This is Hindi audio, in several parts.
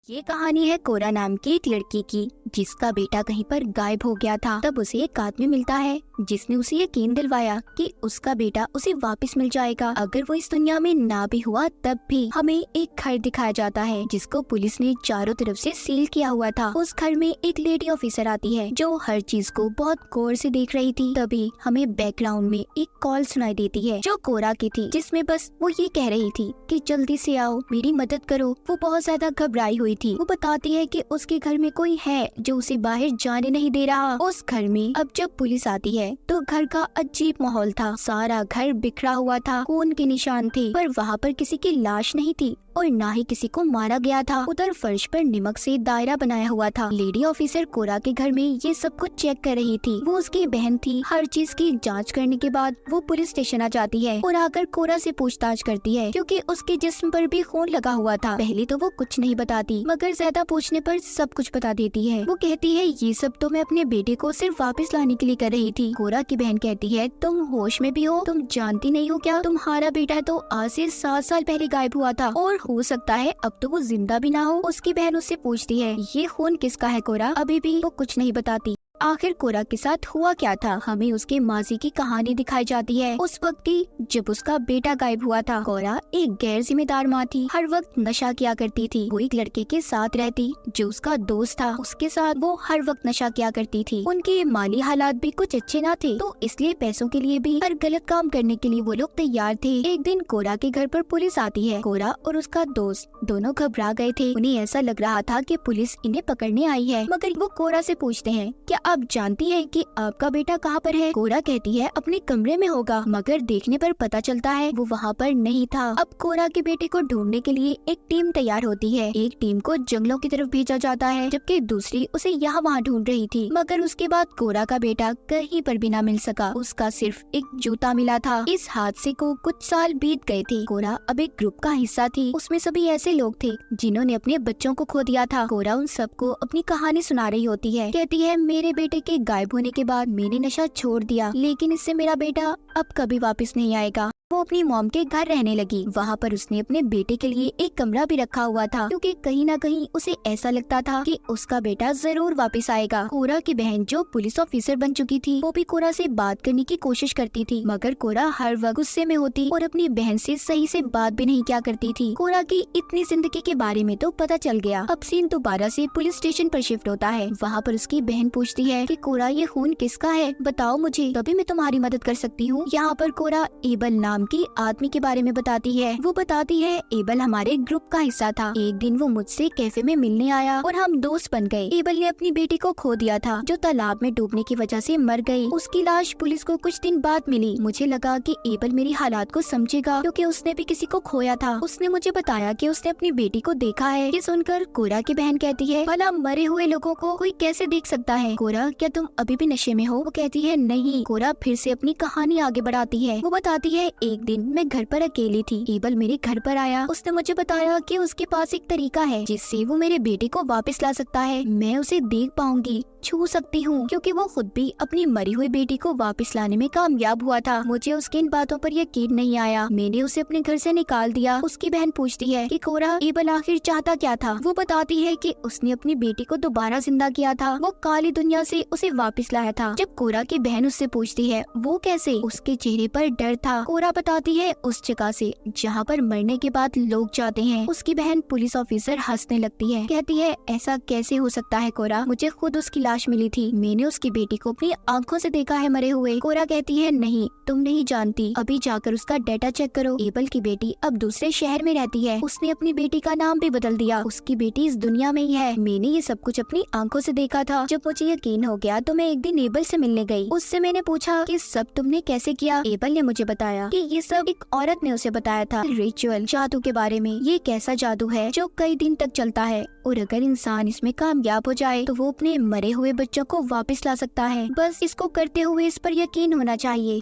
ये कहानी है कोरा नाम की एक लड़की की, जिसका बेटा कहीं पर गायब हो गया था। तब उसे एक आदमी मिलता है जिसने उसे यकीन दिलवाया कि उसका बेटा उसे वापस मिल जाएगा। अगर वो इस दुनिया में ना भी हुआ तब भी हमें एक घर दिखाया जाता है जिसको पुलिस ने चारों तरफ से सील किया हुआ था। उस घर में एक लेडी ऑफिसर आती है जो हर चीज को बहुत गौर से देख रही थी। तभी हमें बैकग्राउंड में एक कॉल सुनाई देती है जो कोरा की थी, जिसमें बस वो ये कह रही थी कि जल्दी से आओ, मेरी मदद करो। वो बहुत ज्यादा घबराई हुई थी। वो बताती है कि उसके घर में कोई है जो उसे बाहर जाने नहीं दे रहा। उस घर में अब जब पुलिस आती है तो घर का अजीब माहौल था। सारा घर बिखरा हुआ था, खून के निशान थे, पर वहाँ पर किसी की लाश नहीं थी और ना ही किसी को मारा गया था। उधर फर्श पर नमक से दायरा बनाया हुआ था। लेडी ऑफिसर कोरा के घर में ये सब कुछ चेक कर रही थी। वो उसकी बहन थी। हर चीज की जांच करने के बाद वो पुलिस स्टेशन आ जाती है और आकर कोरा से पूछताछ करती है, क्योंकि उसके जिस्म पर भी खून लगा हुआ था। पहले तो वो कुछ नहीं बताती, मगर ज्यादा पूछने पर सब कुछ बता देती है। वो कहती है ये सब तो मैं अपने बेटे को सिर्फ वापस लाने के लिए कर रही थी। कोरा की बहन कहती है तुम होश में भी हो? तुम जानती नहीं हो क्या? तुम्हारा बेटा तो आज से 7 साल पहले गायब हुआ था और हो सकता है अब तो वो जिंदा भी ना हो। उसकी बहन उससे पूछती है ये खून किसका है कोरा? अभी भी वो कुछ नहीं बताती। आखिर कोरा के साथ हुआ क्या था? हमें उसके माजी की कहानी दिखाई जाती है, उस वक्त की जब उसका बेटा गायब हुआ था। कोरा एक गैर जिम्मेदार माँ थी, हर वक्त नशा किया करती थी। वो एक लड़के के साथ रहती जो उसका दोस्त था, उसके साथ वो हर वक्त नशा किया करती थी। उनके माली हालात भी कुछ अच्छे ना थे, तो इसलिए पैसों के लिए भी हर गलत काम करने के लिए वो लोग तैयार थे। एक दिन कोरा के घर पर पुलिस आती है। कोरा और उसका दोस्त दोनों घबरा गए थे। उन्हें ऐसा लग रहा था कि पुलिस इन्हें पकड़ने आई है। मगर वो कोरा से पूछते हैं क्या आप जानती है कि आपका बेटा कहाँ पर है? कोरा कहती है अपने कमरे में होगा, मगर देखने पर पता चलता है वो वहाँ पर नहीं था। अब कोरा के बेटे को ढूंढने के लिए एक टीम तैयार होती है। एक टीम को जंगलों की तरफ भेजा जाता है, जबकि दूसरी उसे यहाँ वहाँ ढूंढ रही थी। मगर उसके बाद कोरा का बेटा कहीं पर भी ना मिल सका। उसका सिर्फ एक जूता मिला था। इस हादसे को कुछ साल बीत गए थे। कोरा अब एक ग्रुप का हिस्सा थी। उसमें सभी ऐसे लोग थे जिन्होंने अपने बच्चों को खो दिया था। कोरा उन सबको अपनी कहानी सुना रही होती है। कहती है मेरे बेटे के गायब होने के बाद मैंने नशा छोड़ दिया, लेकिन इससे मेरा बेटा अब कभी वापस नहीं आएगा। वो अपनी मॉम के घर रहने लगी। वहाँ पर उसने अपने बेटे के लिए एक कमरा भी रखा हुआ था, क्योंकि कहीं ना कहीं उसे ऐसा लगता था कि उसका बेटा जरूर वापस आएगा। कोरा की बहन जो पुलिस ऑफिसर बन चुकी थी, वो भी कोरा से बात करने की कोशिश करती थी, मगर कोरा हर वक्त गुस्से में होती और अपनी बहन से सही से बात भी नहीं किया करती थी। कोरा की इतनी जिंदगी के बारे में तो पता चल गया। अब सीन दोबारा से पुलिस स्टेशन पर शिफ्ट होता है। वहाँ पर उसकी बहन पूछती है कि कोरा ये खून किसका है? बताओ मुझे, तभी मैं तुम्हारी मदद कर सकती हूँ। यहाँ पर कोरा एबल नाम की आदमी के बारे में बताती है। वो बताती है एबल हमारे ग्रुप का हिस्सा था। एक दिन वो मुझसे कैफे में मिलने आया और हम दोस्त बन गए। एबल ने अपनी बेटी को खो दिया था, जो तालाब में डूबने की वजह से मर गई। उसकी लाश पुलिस को कुछ दिन बाद मिली। मुझे लगा कि एबल मेरी हालात को समझेगा, क्योंकि उसने भी किसी को खोया था। उसने मुझे बताया कि उसने अपनी बेटी को देखा है। ये सुनकर कोरा की बहन कहती है भला मरे हुए लोगों को कोई कैसे देख सकता है? कोरा क्या तुम अभी भी नशे में हो? वो कहती है नहीं। कोरा फिर से अपनी कहानी आगे बढ़ाती है। वो बताती है एक दिन मैं घर पर अकेली थी। एबल मेरे घर पर आया। उसने मुझे बताया कि उसके पास एक तरीका है जिससे वो मेरे बेटे को वापस ला सकता है। मैं उसे देख पाऊंगी, छू सकती हूँ, क्योंकि वो खुद भी अपनी मरी हुई बेटी को वापस लाने में कामयाब हुआ था। मुझे उसकी इन बातों पर यकीन नहीं आया। मैंने उसे अपने घर से निकाल दिया। उसकी बहन पूछती है कि कोरा एबल आखिर चाहता क्या था? वो बताती है कि उसने अपनी बेटी को दोबारा जिंदा किया था। वो काली दुनिया से उसे वापस लाया था। जब कोरा की बहन उससे पूछती है वो कैसे, उसके चेहरे पर डर था। कोरा बताती है उस जगह से जहाँ पर मरने के बाद लोग जाते हैं। उसकी बहन पुलिस ऑफिसर हंसने लगती है। कहती है ऐसा कैसे हो सकता है कोरा? मुझे खुद उसकी लाश मिली थी। मैंने उसकी बेटी को अपनी आंखों से देखा है मरे हुए। कोरा कहती है नहीं, तुम नहीं जानती। अभी जाकर उसका डाटा चेक करो। एबल की बेटी अब दूसरे शहर में रहती है। उसने अपनी बेटी का नाम भी बदल दिया। उसकी बेटी इस दुनिया में ही है। मैंने ये सब कुछ अपनी आंखों से देखा था। जब मुझे यकीन हो गया तो मैं एक दिन एबल से मिलने गई। उससे मैंने पूछा कि सब तुमने कैसे किया? एबल ने मुझे बताया कि ये सब एक औरत ने उसे बताया था, रिचुअल, जादू के बारे में। ये कैसा जादू है जो कई दिन तक चलता है, और अगर इंसान इसमें कामयाब हो जाए तो वो अपने मरे हुए बच्चों को वापस ला सकता है। बस इसको करते हुए इस पर यकीन होना चाहिए।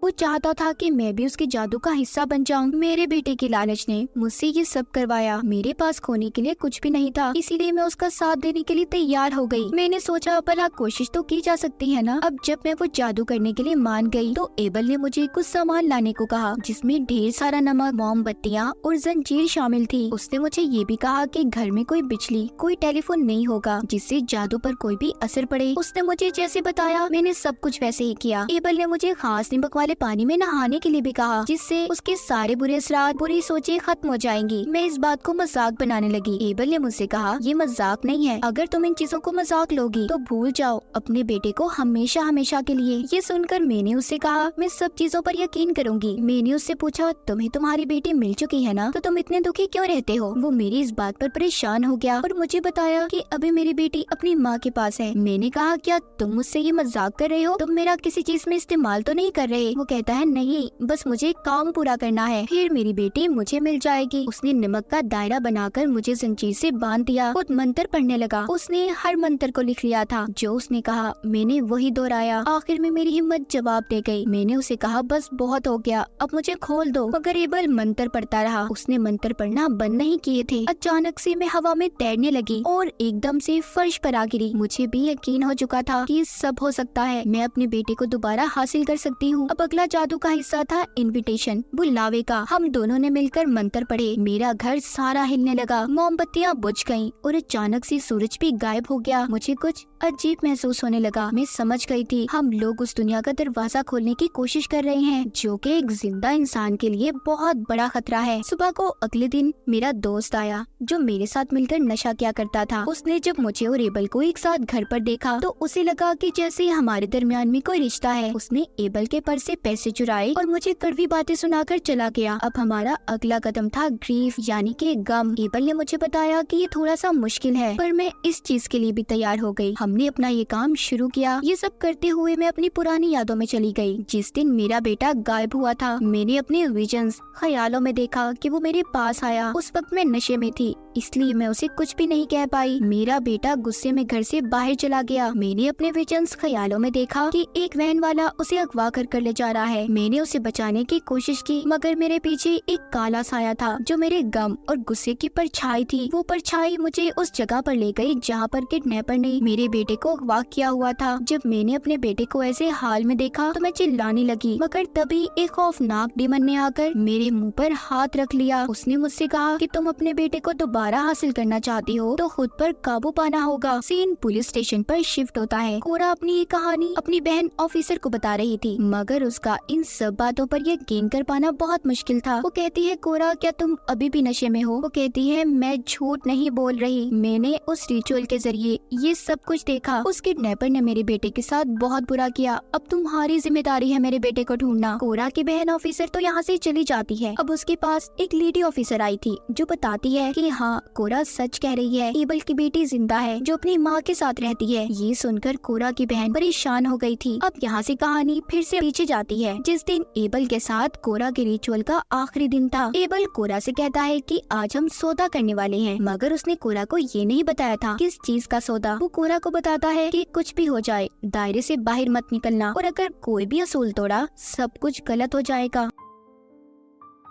वो चाहता था कि मैं भी उसके जादू का हिस्सा बन जाऊं। मेरे बेटे की लालच ने मुझसे ये सब करवाया। मेरे पास खोने के लिए कुछ भी नहीं था, इसीलिए मैं उसका साथ देने के लिए तैयार हो गई। मैंने सोचा भला कोशिश तो की जा सकती है ना। अब जब मैं वो जादू करने के लिए मान गई तो एबल ने मुझे कुछ सामान लाने को कहा, जिसमें ढेर सारा नमक, मोमबत्तियाँ और जंजीर शामिल थी। उसने मुझे ये भी कहा कि घर में कोई बिजली, कोई टेलीफोन नहीं होगा जिससे जादू पर कोई भी असर पड़े। उसने मुझे जैसे बताया मैंने सब कुछ वैसे ही किया। एबल ने मुझे खास नमक वाले पानी में नहाने के लिए भी कहा, जिससे उसके सारे बुरे असरात, बुरी सोचें खत्म हो जाएंगी। मैं इस बात को मजाक बनाने लगी। एबल ने मुझसे कहा, ये मजाक नहीं है, अगर तुम इन चीजों को मजाक लोगी तो भूल जाओ अपने बेटे को हमेशा हमेशा के लिए। ये सुनकर मैंने उससे कहा, मैं सब चीजों पर यकीन करूंगी। मैंने उससे पूछा, तुम्हें तुम्हारी बेटी मिल चुकी है ना, तो तुम इतने दुखी क्यों रहते हो? वो मेरी इस बात पर परेशान हो गया और मुझे बताया कि अभी मेरी बेटी अपनी माँ के पास है। मैंने कहा, क्या तुम मुझसे ये मजाक कर रहे हो? तुम मेरा किसी चीज में इस्तेमाल तो नहीं कर रहे? वो कहता है, नहीं, बस मुझे काम पूरा करना है, फिर मेरी बेटी मुझे मिल जाएगी। उसने नमक का दायरा बनाकर मुझे जंजीर से बांध दिया। खुद मंत्र पढ़ने लगा। उसने हर मंत्र को लिख लिया था जो उसने कहा। मैंने वही दोहराया। आखिर में मेरी हिम्मत जवाब दे गई। मैंने उसे कहा, बस बहुत हो गया, अब मुझे खोल दो। मगर एबल मंत्र पढ़ता रहा। उसने मंत्र पढ़ना बंद नहीं किए थे। अचानक से मैं हवा में तैरने लगी और एकदम से फर्श पर आ गिरी। मुझे भी यकीन हो चुका था कि सब हो सकता है, मैं अपने बेटे को दोबारा हासिल कर सकती हूँ। अब अगला जादू का हिस्सा था इनविटेशन, बुलावे का। हम दोनों ने मिलकर मंत्र पढ़े। मेरा घर सारा हिलने लगा, मोमबत्तियाँ बुझ गईं और अचानक से सूरज भी गायब हो गया। मुझे कुछ अजीब महसूस होने लगा। मैं समझ गई थी हम लोग उस दुनिया का दरवाजा खोलने की कोशिश कर रहे हैं, जो कि एक जिंदा इंसान के लिए बहुत बड़ा खतरा है। सुबह को अगले दिन मेरा दोस्त आया जो मेरे साथ मिलकर नशा किया करता था। उसने जब मुझे और एबल को एक साथ घर पर देखा तो उसे लगा कि जैसे हमारे दरमियान में कोई रिश्ता है। उसने एबल के पर्स से पैसे चुराए और मुझे कड़वी बातें सुनाकर चला गया। अब हमारा अगला कदम था ग्रीफ, यानी कि गम। एबल ने मुझे बताया कि ये थोड़ा सा मुश्किल है, पर मैं इस चीज के लिए भी तैयार हो गई। हमने अपना ये काम शुरू किया। ये सब करते हुए मैं अपनी पुरानी यादों में चली गई। जिस दिन मेरा बेटा गायब हुआ था, मैंने अपने विजन्स, ख्यालों में देखा कि वो मेरे पास आया। उस वक्त मैं नशे में थी, इसलिए मैं उसे कुछ भी नहीं कह पाई। मेरा बेटा गुस्से में घर से बाहर चला गया। मैंने अपने विजन्स, ख्यालों में देखा कि एक वैन वाला उसे अगवा कर ले जा रहा है। मैंने उसे बचाने की कोशिश की, मगर मेरे पीछे एक काला साया था जो मेरे गम और गुस्से की परछाई थी। वो परछाई मुझे उस जगह पर ले गई जहाँ पर किडनैपर ने मेरे बेटे को अगवा किया हुआ था। जब मैंने अपने बेटे को ऐसे हाल में देखा तो मैं चिल्लाने लगी, मगर तभी एक खौफनाक डिमन ने आकर मेरे मुंह पर हाथ रख लिया। उसने मुझसे कहा कि तुम अपने बेटे को दोबारा हासिल करना चाहती हो तो खुद पर काबू पाना होगा। सीन पुलिस स्टेशन पर शिफ्ट होता है। कोरा अपनी ये कहानी अपनी बहन ऑफिसर को बता रही थी, मगर उसका इन सब बातों पर यकीन कर पाना बहुत मुश्किल था। वो कहती है, कोरा क्या तुम अभी भी नशे में हो? वो कहती है, मैं झूठ नहीं बोल रही, मैंने उस रिचुअल के जरिए ये सब कुछ देखा। उस किडनैपर ने मेरे बेटे के साथ बहुत बुरा किया। अब तुम्हारी जिम्मेदारी है मेरे बेटे को ढूंढना। कोरा की बहन ऑफिसर तो यहाँ से चली जाती है। अब उसके पास एक लेडी ऑफिसर आई थी जो बताती है कि हाँ, कोरा सच कह रही है, एबल की बेटी जिंदा है जो अपनी माँ के साथ रहती है। ये सुनकर कोरा की बहन परेशान हो गई थी। अब यहाँ से कहानी फिर से पीछे जाती है। जिस दिन एबल के साथ कोरा के रिचुअल का आखिरी दिन था, एबल कोरा से कहता है कि आज हम सौदा करने वाले हैं, मगर उसने कोरा को ये नहीं बताया था किस चीज का सौदा। वो कोरा को बताता है कि कुछ भी हो जाए दायरे से बाहर मत निकलना, और अगर कोई भी असूल तोड़ा सब कुछ गलत हो जाएगा।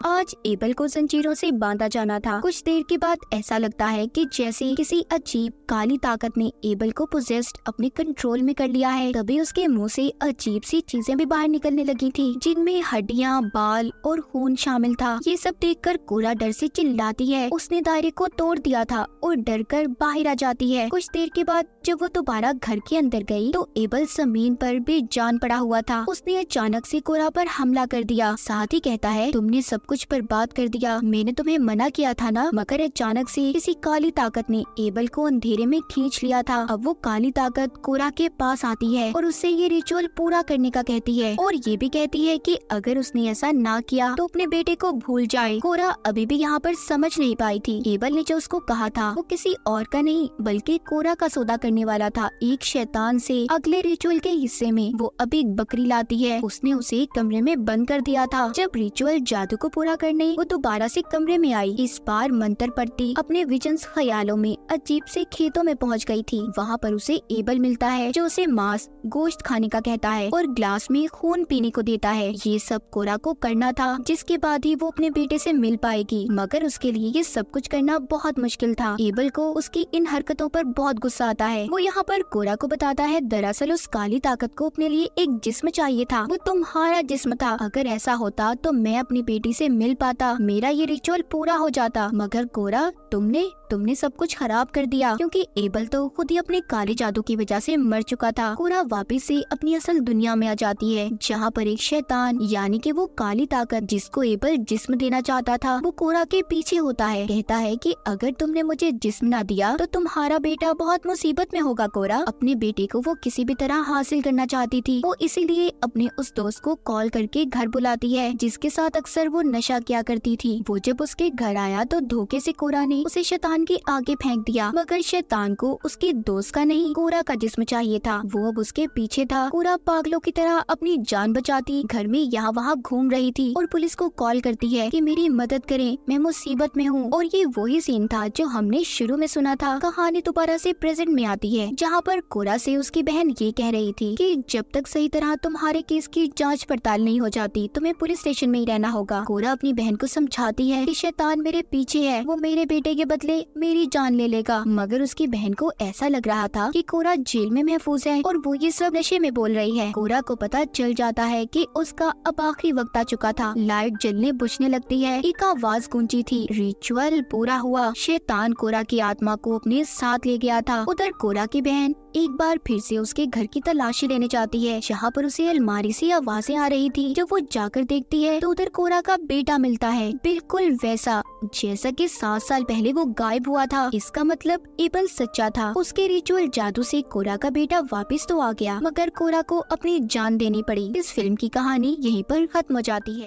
आज एबल को जंजीरों से बांधा जाना था। कुछ देर के बाद ऐसा लगता है कि जैसे किसी अजीब काली ताकत ने एबल को पोजेस्ड अपने कंट्रोल में कर लिया है। तभी उसके मुंह से अजीब सी चीजें भी बाहर निकलने लगी थी, जिनमें हड्डियां, बाल और खून शामिल था। ये सब देखकर कोरा डर से चिल्लाती है। उसने दायरे को तोड़ दिया था और डर कर बाहर आ जाती है। कुछ देर के बाद जब वो दोबारा घर के अंदर गई तो एबल जमीन पर बेजान पड़ा हुआ था। उसने अचानक से कोरा पर हमला कर दिया। साथ ही कहता है, तुमने सब कुछ बर्बाद कर दिया, मैंने तुम्हें मना किया था ना। मगर अचानक से किसी काली ताकत ने एबल को अंधेरे में खींच लिया था। अब वो काली ताकत कोरा के पास आती है और उससे ये रिचुअल पूरा करने का कहती है, और ये भी कहती है कि अगर उसने ऐसा ना किया तो अपने बेटे को भूल जाए। कोरा अभी भी यहाँ पर समझ नहीं पाई थी। एबल ने जो उसको कहा था वो किसी और का नहीं बल्कि कोरा का सौदा करने वाला था, एक शैतान से। अगले रिचुअल के हिस्से में वो अब एक बकरी लाती है। उसने उसे एक कमरे में बंद कर दिया था। जब रिचुअल जादू को पूरा करने वो दोबारा से कमरे में आई। इस बार मंत्र पढ़ती अपने विजन्स ख्यालों में अजीब से खेतों में पहुंच गई थी। वहाँ पर उसे एबल मिलता है जो उसे मांस गोश्त खाने का कहता है और ग्लास में खून पीने को देता है। ये सब कोरा को करना था, जिसके बाद ही वो अपने बेटे से मिल पाएगी, मगर उसके लिए ये सब कुछ करना बहुत मुश्किल था। एबल को उसकी इन हरकतों पर बहुत गुस्सा आता है। वो यहाँ पर कोरा को बताता है दरअसल उस काली ताकत को अपने लिए एक जिस्म चाहिए था, वो तुम्हारा जिस्म था। अगर ऐसा होता तो मैं अपनी बेटी से मिल पाता, मेरा ये रिचुअल पूरा हो जाता। मगर कोरा तुमने सब कुछ खराब कर दिया, क्योंकि एबल तो खुद ही अपने काले जादू की वजह से मर चुका था। कोरा वापस से अपनी असल दुनिया में आ जाती है, जहाँ पर एक शैतान यानी कि वो काली ताकत जिसको एबल जिस्म देना चाहता था, वो कोरा के पीछे होता है। कहता है कि अगर तुमने मुझे जिस्म न दिया तो तुम्हारा बेटा बहुत मुसीबत में होगा। कोरा अपने बेटे को वो किसी भी तरह हासिल करना चाहती थी। वो इसीलिए अपने उस दोस्त को कॉल करके घर बुलाती है, जिसके साथ अक्सर वो नशा किया करती थी। वो जब उसके घर आया तो धोखे से कोरा ने उसे शैतान के आगे फेंक दिया, मगर शैतान को उसके दोस्त का नहीं कोरा का जिस्म चाहिए था। वो अब उसके पीछे था। कोरा पागलों की तरह अपनी जान बचाती घर में यहाँ वहाँ घूम रही थी और पुलिस को कॉल करती है कि मेरी मदद करें, मैं मुसीबत में हूँ। और ये वही सीन था जो हमने शुरू में सुना था। कहानी दोबारा से प्रेजेंट में आती है, जहाँ पर कोरा से उसकी बहन ये कह रही थी कि जब तक सही तरह तुम्हारे केस की जांच पड़ताल नहीं हो जाती तुम्हें पुलिस स्टेशन में ही रहना होगा। कोरा अपनी बहन को समझाती है कि शैतान मेरे पीछे है, वो मेरे बेटे के बदले मेरी जान ले लेगा। मगर उसकी बहन को ऐसा लग रहा था कि कोरा जेल में महफूज है और वो ये सब नशे में बोल रही है। कोरा को पता चल जाता है कि उसका अब आखिरी वक्त आ चुका था। लाइट जलने बुझने लगती है। एक आवाज गूंजी थी, रिचुअल पूरा हुआ। शैतान कोरा की आत्मा को अपने साथ ले गया था। उधर कोरा की बहन एक बार फिर से उसके घर की तलाशी लेने जाती है, जहाँ पर उसे अलमारी से आवाजें आ रही थी। जब वो जाकर देखती है तो उधर कोरा का बेटा मिलता है, बिल्कुल वैसा जैसा कि 7 साल पहले वो गायब हुआ था। इसका मतलब एबल सच्चा था। उसके रिचुअल जादू से कोरा का बेटा वापस तो आ गया, मगर कोरा को अपनी जान देनी पड़ी। इस फिल्म की कहानी यहीं पर खत्म हो जाती है।